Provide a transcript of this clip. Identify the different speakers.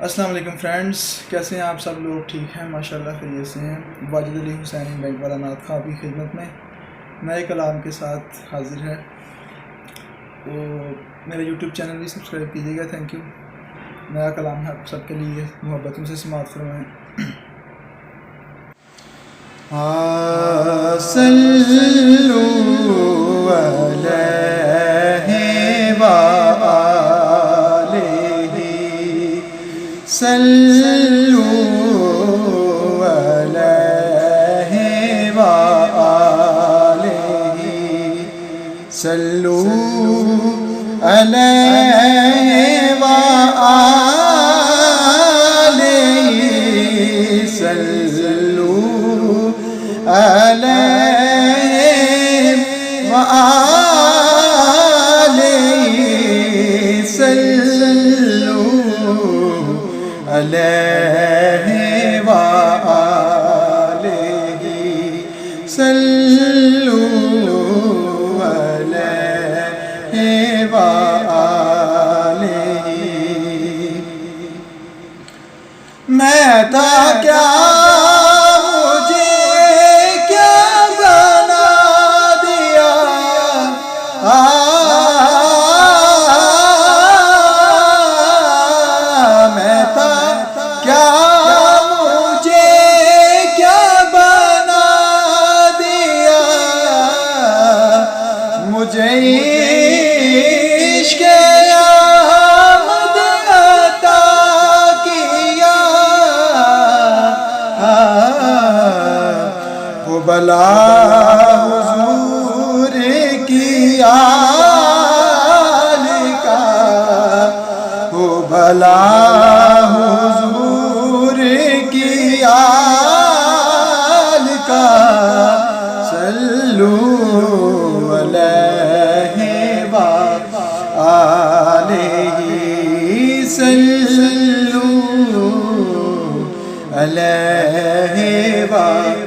Speaker 1: السلام علیکم فرینڈس، کیسے ہیں آپ سب لوگ؟ ٹھیک ہیں ماشاءاللہ، خیریت سے ہیں۔ واجد علی حسینی بینک والا نعت خواب کی خدمت میں نئے کلام کے ساتھ حاضر ہے۔ تو میرے یوٹیوب چینل بھی سبسکرائب کیجیے گا، تھینک یو۔ نیا کلام ہے آپ سب کے لیے، محبتوں سے سماعت فرمائیں۔
Speaker 2: صلو علیہ وآلہ، صلو علیہ وآلہ، صلو علیہ وآلہ، صلو علیہ وآلہ، صلو علیہ وآلہ، صلو علیہ وآلہ۔ میں تھا کیا عشق آمد عطا کیا، وہ بلا حضور کی آل کا، وہ بلا حضور کی آل کا، صلو علیہ وآلہ، صلو علیہ وآلہ۔